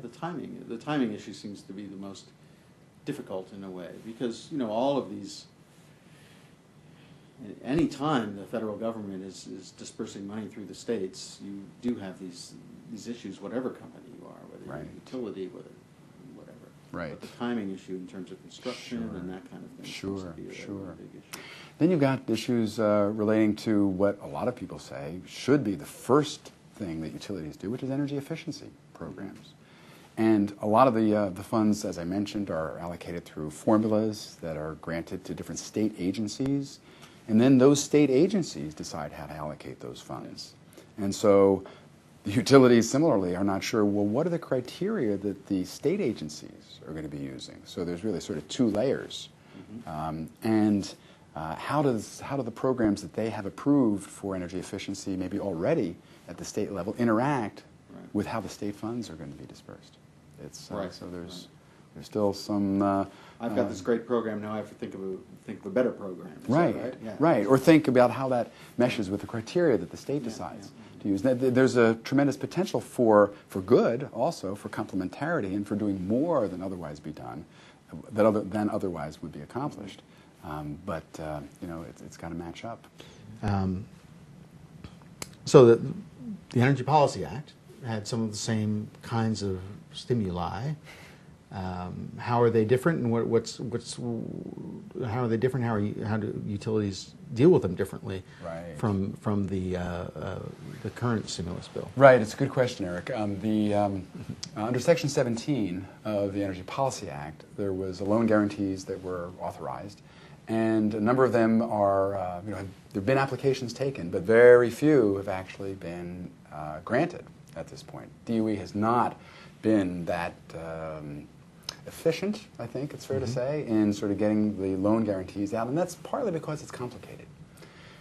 The timing issue seems to be the most difficult in a way, because all of these. Any time the federal government is dispersing money through the states, you do have these issues, whatever company you are, whether you're a utility, whatever. Right. But the timing issue in terms of construction and that kind of thing seems to be a big issue. Then you've got issues relating to what a lot of people say should be the first thing that utilities do, which is energy efficiency programs. And a lot of the funds, as I mentioned, are allocated through formulas that are granted to different state agencies. And then those state agencies decide how to allocate those funds. And so the utilities, similarly, are not sure, well, what are the criteria that the state agencies are going to be using? So there's really sort of two layers. And how do the programs that they have approved for energy efficiency, maybe already at the state level, interact with how the state funds are going to be dispersed? It's so there's still some. I've got this great program now. I have to think of a better program. Right, right? Yeah. Right. Or think about how that meshes with the criteria that the state decides to use. There's a tremendous potential for good, also for complementarity, and for doing more than otherwise be done, than otherwise would be accomplished. But it's got to match up. So the Energy Policy Act had some of the same kinds of stimuli. How are they different, and how are they different? How do utilities deal with them differently from the current stimulus bill? Right, it's a good question, Eric. Under Section 17 of the Energy Policy Act, there was loan guarantees that were authorized, and a number of them are there have been applications taken, but very few have actually been granted at this point. DOE has not been that efficient, I think it's fair to say, in sort of getting the loan guarantees out, and that's partly because it's complicated.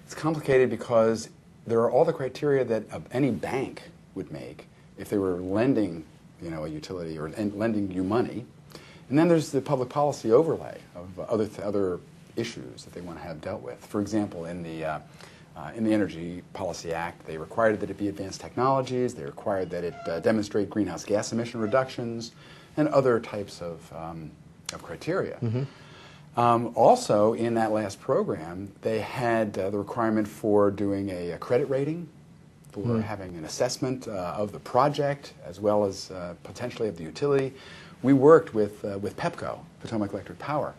It's complicated because there are all the criteria that any bank would make if they were lending, a utility or lending you money, and then there's the public policy overlay of other issues that they want to have dealt with. For example, in the Energy Policy Act, they required that it be advanced technologies. They required that it demonstrate greenhouse gas emission reductions, and other types of criteria. Also, in that last program, they had the requirement for doing a credit rating, for having an assessment of the project, as well as potentially of the utility. We worked with PEPCO, Potomac Electric Power,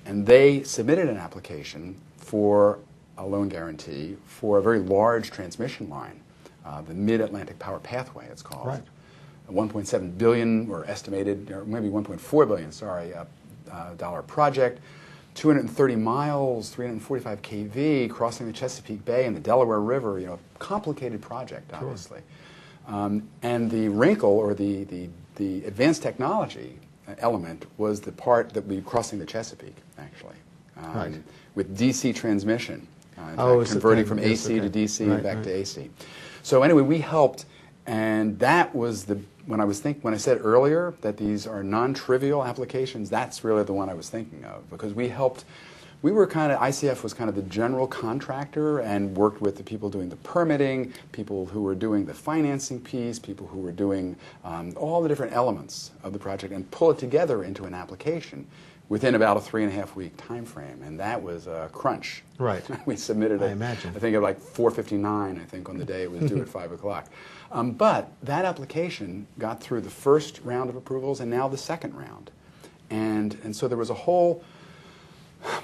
and they submitted an application for a loan guarantee for a very large transmission line, the Mid-Atlantic Power Pathway, it's called. Right. A $1.7 billion, or estimated, or maybe $1.4 billion, dollar project, 230 miles, 345 kV, crossing the Chesapeake Bay and the Delaware River. Complicated project, obviously. And the wrinkle, or the advanced technology element, was the part that we crossing the Chesapeake, actually, with DC transmission, converting from AC to DC back to AC. So anyway, we helped, and that was when I said earlier that these are non-trivial applications, that's really the one I was thinking of, because ICF was kind of the general contractor and worked with the people doing the permitting, people who were doing the financing piece, people who were doing all the different elements of the project, and pull it together into an application within about a 3.5-week time frame, and that was a crunch. Right. We submitted it, I think, at like 4:59, I think, on the day it was due at 5 o'clock. But that application got through the first round of approvals and now the second round. And so there was a whole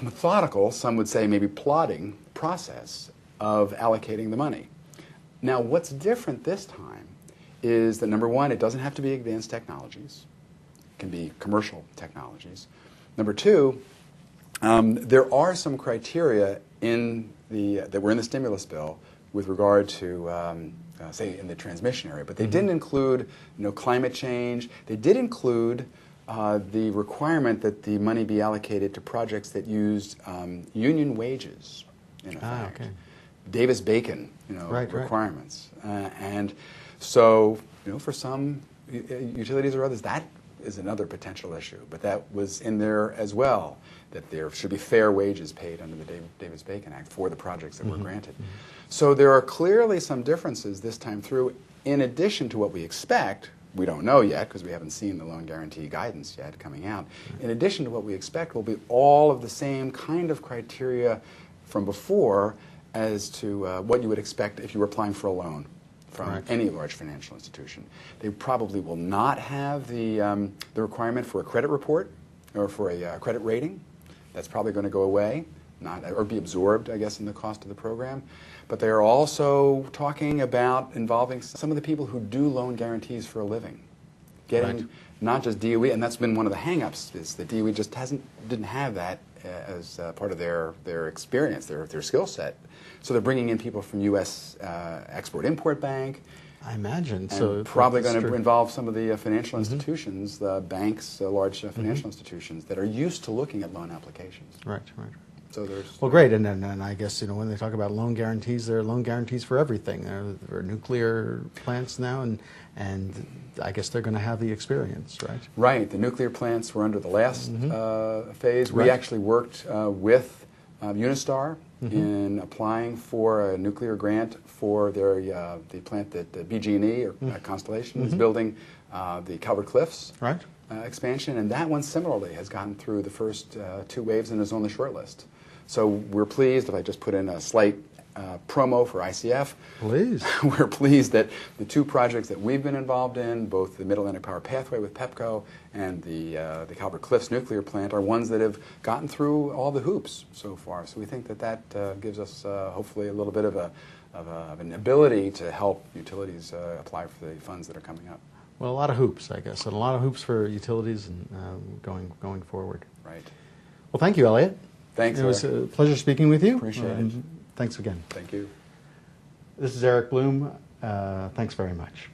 methodical, some would say maybe plodding, process of allocating the money. Now, what's different this time is that, number one, it doesn't have to be advanced technologies. It can be commercial technologies. Number two, there are some criteria that were in the stimulus bill with regard to, say, in the transmission area, but they didn't include climate change. They did include the requirement that the money be allocated to projects that used union wages, in effect. Davis-Bacon, requirements. And so, for some utilities or others, that is another potential issue. But that was in there as well, that there should be fair wages paid under the Davis-Bacon Act for the projects that were granted. So there are clearly some differences this time through, in addition to what we expect we don't know yet because we haven't seen the loan guarantee guidance yet coming out. In addition to what we expect will be all of the same kind of criteria from before as to what you would expect if you were applying for a loan from any large financial institution. They probably will not have the requirement for a credit report or for a credit rating. That's probably going to go away, or be absorbed, I guess, in the cost of the program. But they are also talking about involving some of the people who do loan guarantees for a living, getting not just DOE, and that's been one of the hang-ups, is that DOE just didn't have that as part of their experience, their skill set. So they're bringing in people from U.S. Export-Import Bank. I imagine. And so probably going to involve some of the financial institutions, the banks, large financial institutions that are used to looking at loan applications. Right. So there's Well, great, and I guess when they talk about loan guarantees, there are loan guarantees for everything. There are nuclear plants now, and I guess they're going to have the experience, right? Right. The nuclear plants were under the last phase. We actually worked with Unistar in applying for a nuclear grant for the plant that BG&E or Constellation is building, the Calvert Cliffs expansion, and that one similarly has gotten through the first 2 waves and is on the short list. So we're pleased, if I just put in a slight promo for ICF. Please. We're pleased that the 2 projects that we've been involved in, both the Mid-Atlantic Power Pathway with PEPCO and the Calvert Cliffs nuclear plant, are ones that have gotten through all the hoops so far. So we think that gives us hopefully a little bit of an ability to help utilities apply for the funds that are coming up. Well, a lot of hoops, I guess, and a lot of hoops for utilities and going forward. Right. Well, thank you, Elliot. Thanks, It was Eric. a pleasure speaking with you. Appreciate it. Thanks again. Thank you. This is Eric Blume. Thanks very much.